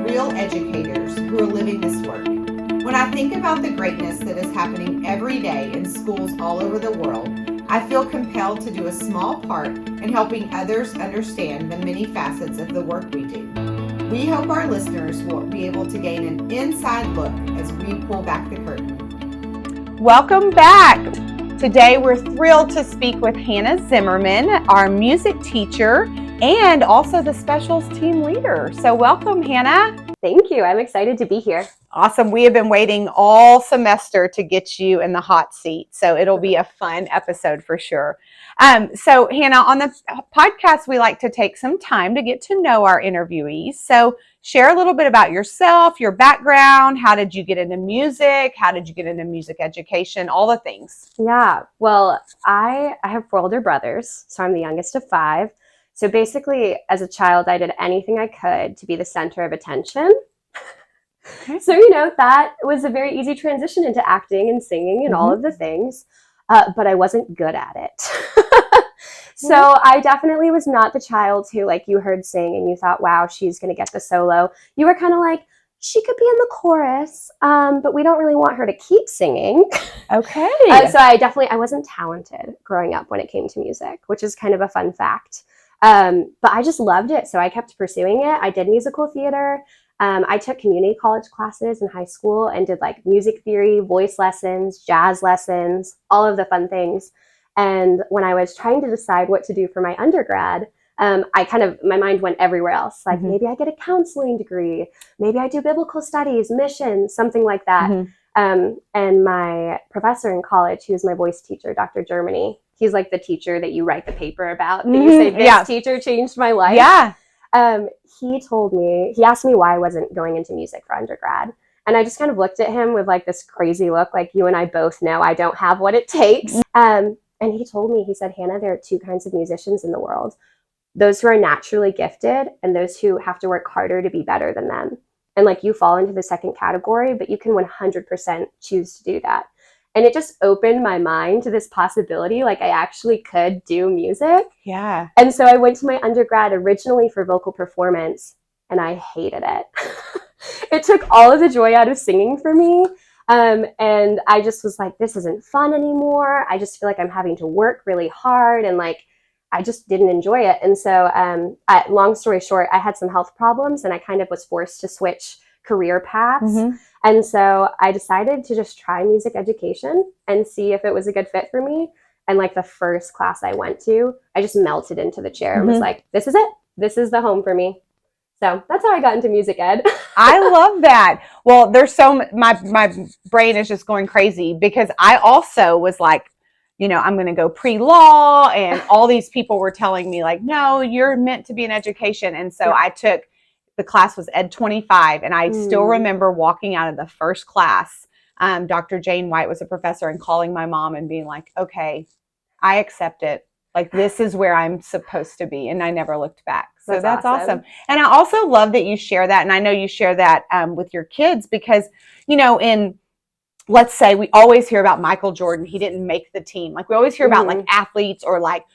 real educators who are living this work. When I think about the greatness that is happening every day in schools all over the world, I feel compelled to do a small part in helping others understand the many facets of the work we do. We hope our listeners will be able to gain an inside look as we pull back the curtain. Welcome back. Today we're thrilled to speak with Hannah Zimmermann, our music teacher and also the specials team leader. So welcome, Hannah. Thank you. I'm excited to be here. Awesome. We have been waiting all semester to get you in the hot seat. So it'll be a fun episode for sure. So Hannah, on the podcast, we like to take some time to get to know our interviewees. So share a little bit about yourself, your background. How did you get into music? How did you get into music education? All the things. Yeah. Well, I have 4 older brothers, so I'm the youngest of 5. So basically, as a child, I did anything I could to be the center of attention. Okay. So, that was a very easy transition into acting and singing and all of the things, but I wasn't good at it. So I definitely was not the child who, like, you heard sing and you thought, wow, she's going to get the solo. You were kind of like, she could be in the chorus, but we don't really want her to keep singing. Okay. So I wasn't talented growing up when it came to music, which is kind of a fun fact. But I just loved it. So I kept pursuing it. I did musical theater. I took community college classes in high school and did like music theory, voice lessons, jazz lessons, all of the fun things. And when I was trying to decide what to do for my undergrad, my mind went everywhere else. Like maybe I get a counseling degree, maybe I do biblical studies, missions, something like that. And my professor in college, he was my voice teacher, Dr. Germany. He's like the teacher that you write the paper about. That you say, this teacher changed my life. Yeah. He asked me why I wasn't going into music for undergrad. And I just kind of looked at him with like this crazy look, like you and I both know I don't have what it takes. And he told me, he said, Hannah, there are 2 kinds of musicians in the world. Those who are naturally gifted and those who have to work harder to be better than them. And like you fall into the second category, but you can 100% choose to do that. And it just opened my mind to this possibility, like I actually could do music. Yeah. And so I went to my undergrad originally for vocal performance, and I hated it. It took all of the joy out of singing for me. And I just was like, this isn't fun anymore. I just feel like I'm having to work really hard, and like, I just didn't enjoy it. And so long story short, I had some health problems and I kind of was forced to switch career paths. And so I decided to just try music education and see if it was a good fit for me. And like the first class I went to, I just melted into the chair and was like, this is it. This is the home for me. So that's how I got into music ed. I love that. Well, there's my brain is just going crazy because I also was like, I'm going to go pre-law, and all these people were telling me like, no, you're meant to be in education. And so I took, the class was Ed 25, and I still remember walking out of the first class. Dr. Jane White was a professor, and calling my mom and being like, okay, I accept it. Like, this is where I'm supposed to be. And I never looked back. So that's awesome. And I also love that you share that. And I know you share that with your kids because, let's say we always hear about Michael Jordan. He didn't make the team. Like we always hear about like athletes or like,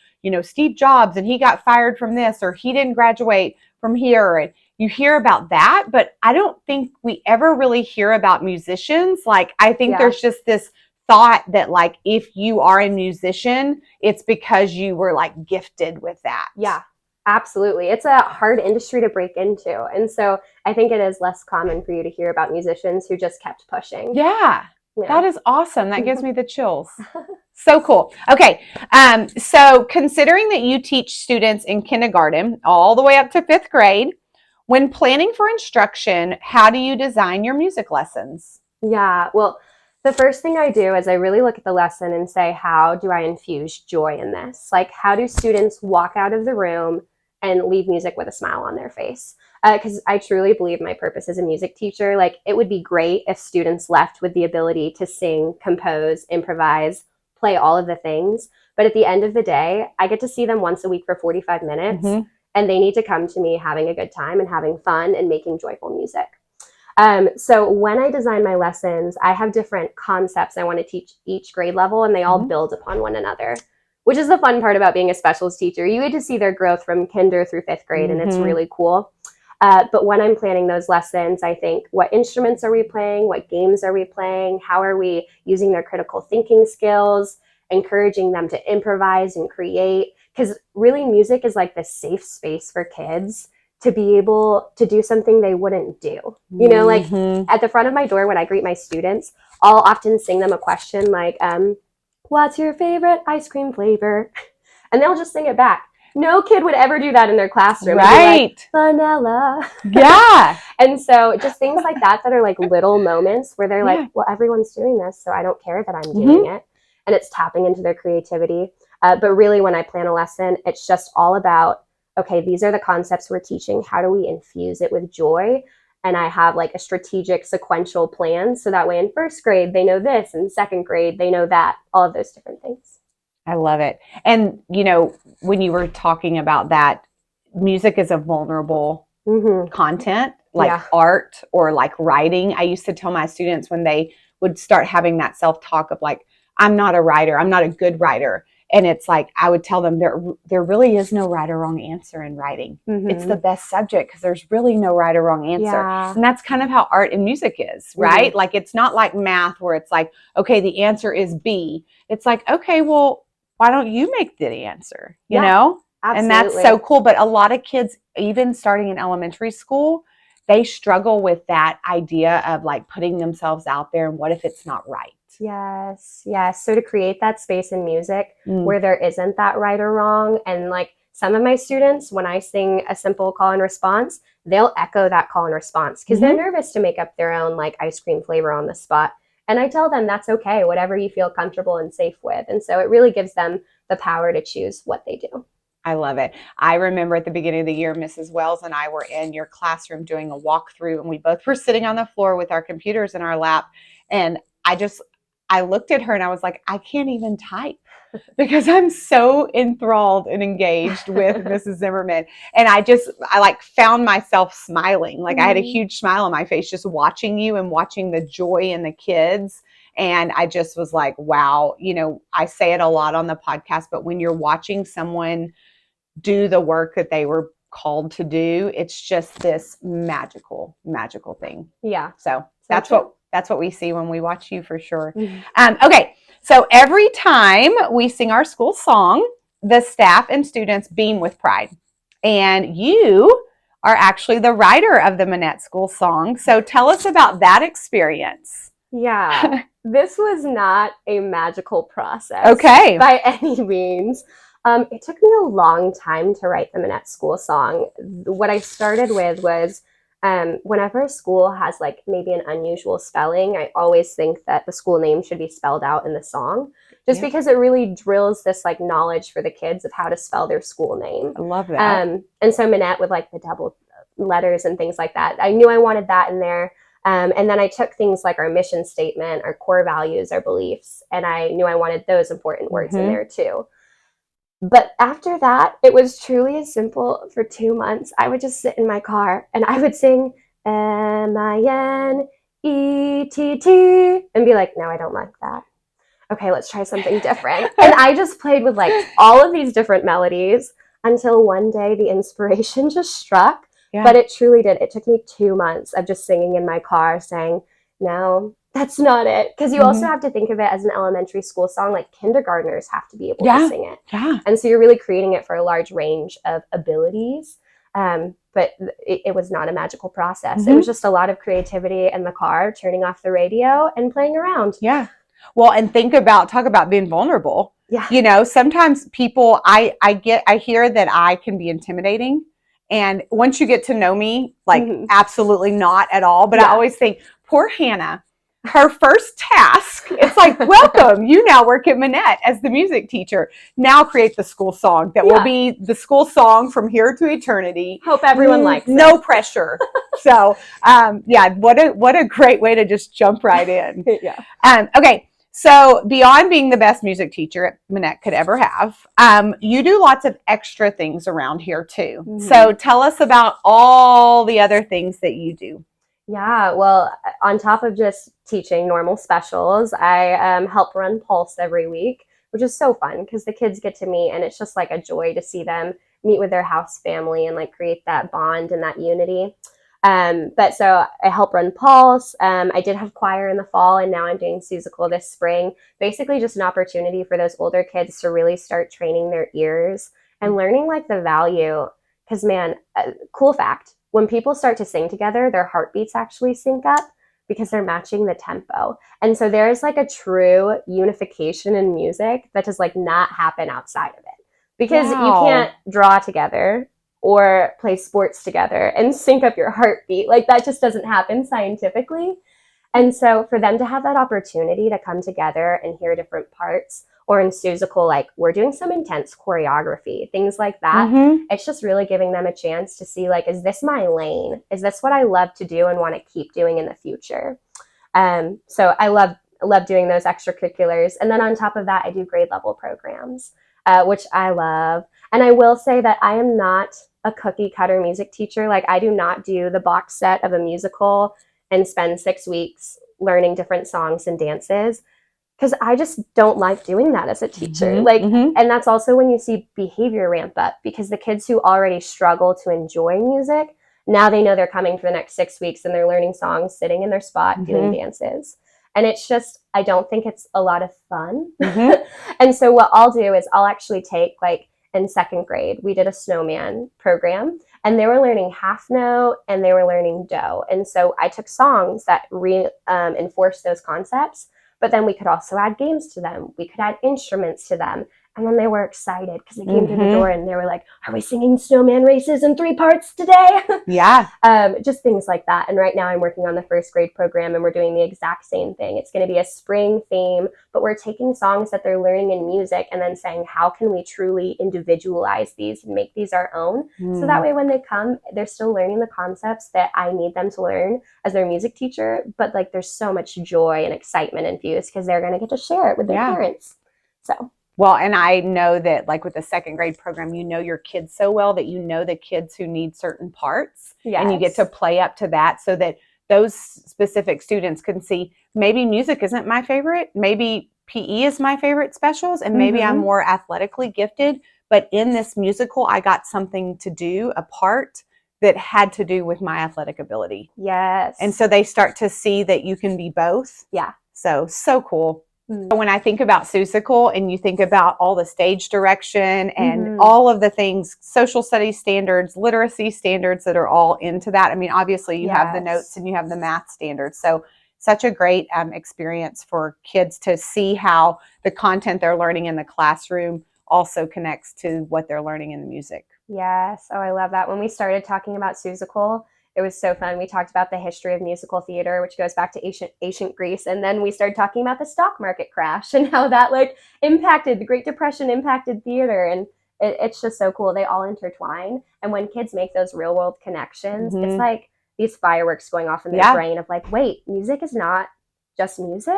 Steve Jobs, and he got fired from this, or he didn't graduate from here. And you hear about that, but I don't think we ever really hear about musicians. Like, I think there's just this thought that like, if you are a musician, it's because you were like gifted with that. Yeah, absolutely. It's a hard industry to break into. And so I think it is less common for you to hear about musicians who just kept pushing. Yeah. That is awesome. That gives me the chills. So cool. Okay. So considering that you teach students in kindergarten all the way up to 5th grade, when planning for instruction, how do you design your music lessons? Yeah. Well, the first thing I do is I really look at the lesson and say, how do I infuse joy in this? Like, how do students walk out of the room and leave music with a smile on their face? Because I truly believe my purpose as a music teacher, like it would be great if students left with the ability to sing, compose, improvise, play all of the things. But at the end of the day, I get to see them once a week for 45 minutes, and they need to come to me having a good time and having fun and making joyful music. So when I design my lessons, I have different concepts I want to teach each grade level, and they all build upon one another, which is the fun part about being a specials teacher. You get to see their growth from kinder through 5th grade, and it's really cool. But when I'm planning those lessons, I think, what instruments are we playing? What games are we playing? How are we using their critical thinking skills? Encouraging them to improvise and create. Because really, music is like the safe space for kids to be able to do something they wouldn't do. You know, like at the front of my door when I greet my students, I'll often sing them a question like, what's your favorite ice cream flavor? And they'll just sing it back. No kid would ever do that in their classroom. Right. Like, vanilla. Yeah. And so just things like that are like little moments where they're like, well, everyone's doing this, so I don't care that I'm doing it. And it's tapping into their creativity. But really, when I plan a lesson, it's just all about, okay, these are the concepts we're teaching. How do we infuse it with joy? And I have like a strategic sequential plan. So that way in first grade, they know this. In second grade, they know that. All of those different things. I love it. And, you know, when you were talking about that, music is a vulnerable content, like art or like writing. I used to tell my students when they would start having that self-talk of like, I'm not a writer, I'm not a good writer. And it's like, I would tell them there really is no right or wrong answer in writing. It's the best subject because there's really no right or wrong answer. Yeah. And that's kind of how art and music is, right? Like, it's not like math where it's like, okay, the answer is B. It's like, okay, well, why don't you make the answer, you know? Absolutely. And that's so cool. But a lot of kids, even starting in elementary school, they struggle with that idea of like putting themselves out there. And what if it's not right? Yes. So to create that space in music where there isn't that right or wrong, and like some of my students, when I sing a simple call and response, they'll echo that call and response because they're nervous to make up their own like ice cream flavor on the spot. And I tell them that's okay, whatever you feel comfortable and safe with. And so it really gives them the power to choose what they do. I love it. I remember at the beginning of the year, Mrs. Wells and I were in your classroom doing a walkthrough, and we both were sitting on the floor with our computers in our lap. And I looked at her and I was like, I can't even type because I'm so enthralled and engaged with Mrs. Zimmermann. And I like found myself smiling. Like I had a huge smile on my face just watching you and watching the joy in the kids. And I just was like, wow, you know, I say it a lot on the podcast, but when you're watching someone do the work that they were called to do, it's just this magical thing. Yeah. So that's what we see when we watch you, for sure. Okay. So every time we sing our school song, the staff and students beam with pride. And you are actually the writer of the Minett School song. So tell us about that experience. Yeah. This was not a magical process. Okay. By any means. It took me a long time to write the Minett School song. What I started with was whenever a school has like maybe an unusual spelling, I always think that the school name should be spelled out in the song, just because it really drills this like knowledge for the kids of how to spell their school name. I love that. And so Minett with like the double letters and things like that, I knew I wanted that in there. And then I took things like our mission statement, our core values, our beliefs, and I knew I wanted those important words in there too. But after that, it was truly as simple. For 2 months, I would just sit in my car and I would sing Minett and be like, no, I don't like that. Okay, let's try something different. And I just played with like all of these different melodies until one day the inspiration just struck. Yeah. But it truly did. It took me 2 months of just singing in my car saying, no, that's not it. Because you also have to think of it as an elementary school song. Like kindergartners have to be able to sing it. Yeah. And so you're really creating it for a large range of abilities. But it was not a magical process. It was just a lot of creativity in the car, turning off the radio and playing around. Yeah. Well, and talk about being vulnerable. Yeah. You know, sometimes people, I hear that I can be intimidating. And once you get to know me, like absolutely not at all. But I always think, poor Hannah, her first task, it's like, welcome, you now work at Minett as the music teacher. Now create the school song that will be the school song from here to eternity. Hope everyone likes it. No pressure. So, what a great way to just jump right in. Okay. So beyond being the best music teacher Minett could ever have, you do lots of extra things around here too. So tell us about all the other things that you do. Yeah, well, on top of just teaching normal specials, I help run Pulse every week, which is so fun because the kids get to meet, and it's just like a joy to see them meet with their house family and like create that bond and that unity. But so I help run Pulse. I did have choir in the fall, and now I'm doing Susical this spring. Basically, just an opportunity for those older kids to really start training their ears and learning like the value. Because, man, cool fact, when people start to sing together, their heartbeats actually sync up because they're matching the tempo. And so there's like a true unification in music that does like not happen outside of it. Because you can't draw together or play sports together and sync up your heartbeat. Like that just doesn't happen scientifically. And so for them to have that opportunity to come together and hear different parts, or in Susical, like we're doing some intense choreography, things like that. It's just really giving them a chance to see like, is this my lane? Is this what I love to do and want to keep doing in the future? So I love doing those extracurriculars. And then on top of that, I do grade level programs, which I love. And I will say that I am not a cookie cutter music teacher. Like I do not do the box set of a musical and spend 6 weeks learning different songs and dances, because I just don't like doing that as a teacher. And that's also when you see behavior ramp up, because the kids who already struggle to enjoy music, now they know they're coming for the next 6 weeks and they're learning songs, sitting in their spot, doing dances. And it's just, I don't think it's a lot of fun. And so what I'll do is I'll actually take like in 2nd grade, we did a snowman program, and they were learning half note and they were learning do. And so I took songs that reinforced those concepts, but then we could also add games to them. We could add instruments to them. And then they were excited because they came through the door and they were like, are we singing snowman races in 3 parts today? Yeah. Just things like that. And right now I'm working on the 1st grade program, and we're doing the exact same thing. It's going to be a spring theme, but we're taking songs that they're learning in music and then saying, how can we truly individualize these and make these our own? So that way when they come, they're still learning the concepts that I need them to learn as their music teacher, but like there's so much joy and excitement infused because they're going to get to share it with their parents. So. Well, and I know that like with the 2nd grade program, you know your kids so well that you know the kids who need certain parts, and you get to play up to that so that those specific students can see maybe music isn't my favorite, maybe PE is my favorite specials, and maybe I'm more athletically gifted, but in this musical, I got something to do, a part that had to do with my athletic ability. Yes. And so they start to see that you can be both. Yeah. So cool. When I think about Susical and you think about all the stage direction and all of the things, social studies standards, literacy standards that are all into that. I mean, obviously you have the notes and you have the math standards. So such a great experience for kids to see how the content they're learning in the classroom also connects to what they're learning in the music. Yes. Oh, I love that. When we started talking about Susical, it was so fun. We talked about the history of musical theater, which goes back to ancient Greece. And then we started talking about the stock market crash and how that like impacted the Great Depression, impacted theater. And it's just so cool. They all intertwine. And when kids make those real world connections, it's like these fireworks going off in their brain of like, wait, music is not just music.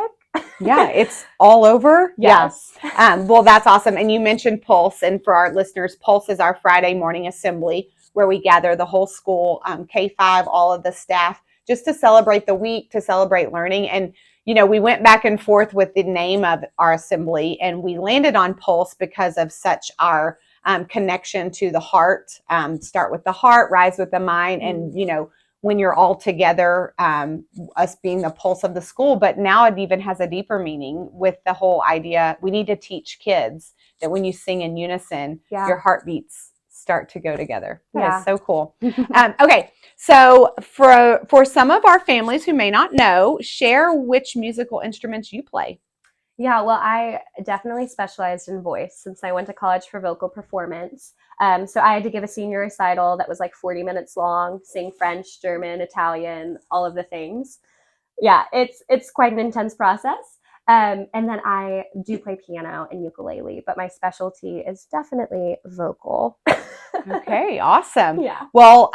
Yeah, it's all over. Yes. Well, that's awesome. And you mentioned Pulse. And for our listeners, Pulse is our Friday morning assembly where we gather the whole school, K-5, all of the staff, just to celebrate the week, to celebrate learning. And, you know, we went back and forth with the name of our assembly, and we landed on Pulse because of such our connection to the heart. Start with the heart, rise with the mind. And, you know, when you're all together, us being the pulse of the school, but now it even has a deeper meaning with the whole idea. We need to teach kids that when you sing in unison, your heartbeats start to go together. That is so cool. Okay, so for some of our families who may not know, share which musical instruments you play. Yeah, well, I definitely specialized in voice since I went to college for vocal performance. So I had to give a senior recital that was like 40 minutes long, sing French, German, Italian, all of the things. Yeah, it's quite an intense process. And then I do play piano and ukulele, but my specialty is definitely vocal. Okay, awesome. Yeah. Well,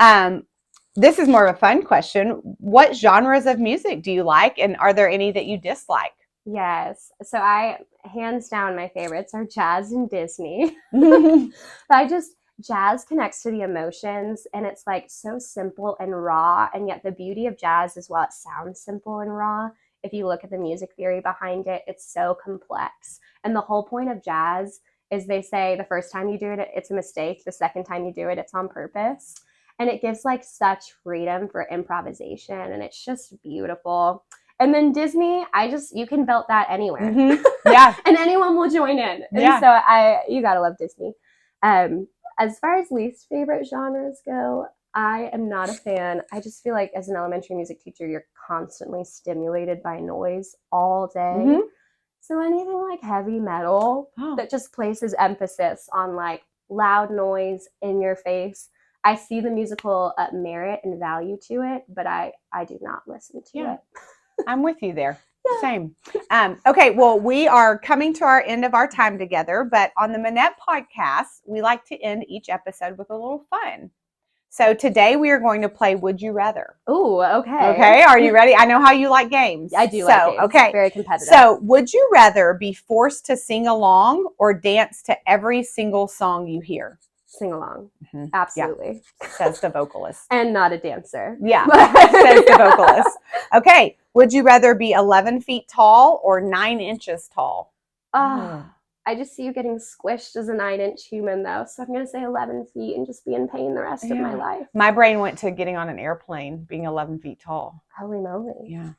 this is more of a fun question. What genres of music do you like, and are there any that you dislike? Yes. So hands down, my favorites are jazz and Disney. Jazz connects to the emotions, and it's like so simple and raw. And yet the beauty of jazz is while it sounds simple and raw, if you look at the music theory behind it, it's so complex. And the whole point of jazz is they say the first time you do it, it's a mistake. The second time you do it, it's on purpose. And it gives like such freedom for improvisation, and it's just beautiful. And then Disney, you can belt that anywhere. Mm-hmm. Yeah. And anyone will join in. And Yeah. so you gotta love Disney. As far as least favorite genres go, I am not a fan. I just feel like as an elementary music teacher, you're constantly stimulated by noise all day. Mm-hmm. So anything like heavy metal that just places emphasis on like loud noise in your face. I see the musical merit and value to it, but I do not listen to it. I'm with you there. Yeah. Same. Okay, well, we are coming to our end of our time together, but on the Minett podcast, we like to end each episode with a little fun. So today we are going to play Would You Rather. Ooh, okay. Okay, are you ready? I know how you like games. I do like games. Okay. Very competitive. So would you rather be forced to sing along or dance to every single song you hear? Sing along. Mm-hmm. Absolutely. Yeah. Says the vocalist. And not a dancer. Yeah, says the vocalist. Okay, would you rather be 11 feet tall or 9 inches tall? I just see you getting squished as a 9-inch human, though. So I'm going to say 11 feet and just be in pain the rest of my life. My brain went to getting on an airplane, being 11 feet tall. Holy moly. Yeah.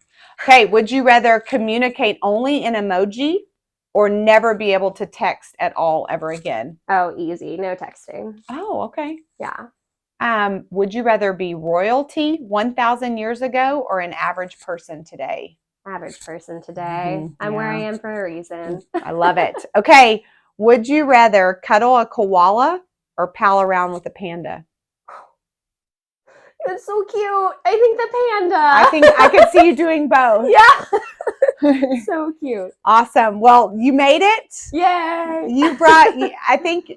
Okay, would you rather communicate only in emoji or never be able to text at all ever again? Oh, easy. No texting. Oh, okay. Yeah. Would you rather be royalty 1,000 years ago or an average person today? Average person today. I'm where I am for a reason. I love it. Okay. Would you rather cuddle a koala or pal around with a panda? It's so cute. I think the panda. I think I could see you doing both. Yeah. So cute. Awesome. Well, you made it. Yay. You brought, I think,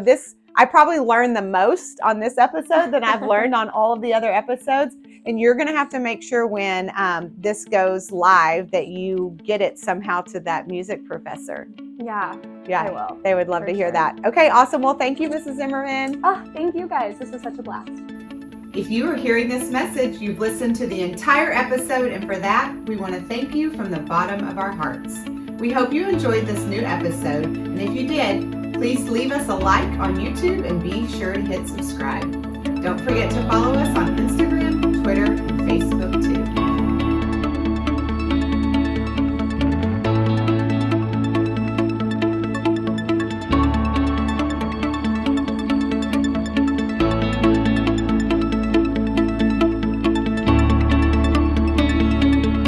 this, I probably learned the most on this episode than I've learned on all of the other episodes. And you're going to have to make sure when this goes live that you get it somehow to that music professor. Yeah, I will. They would love to hear that. Okay, awesome. Well, thank you, Mrs. Zimmerman. Oh, thank you guys. This was such a blast. If you are hearing this message, you've listened to the entire episode, and for that, we want to thank you from the bottom of our hearts. We hope you enjoyed this new episode, and if you did, please leave us a like on YouTube and be sure to hit subscribe. Don't forget to follow us on Instagram, Twitter, and Facebook.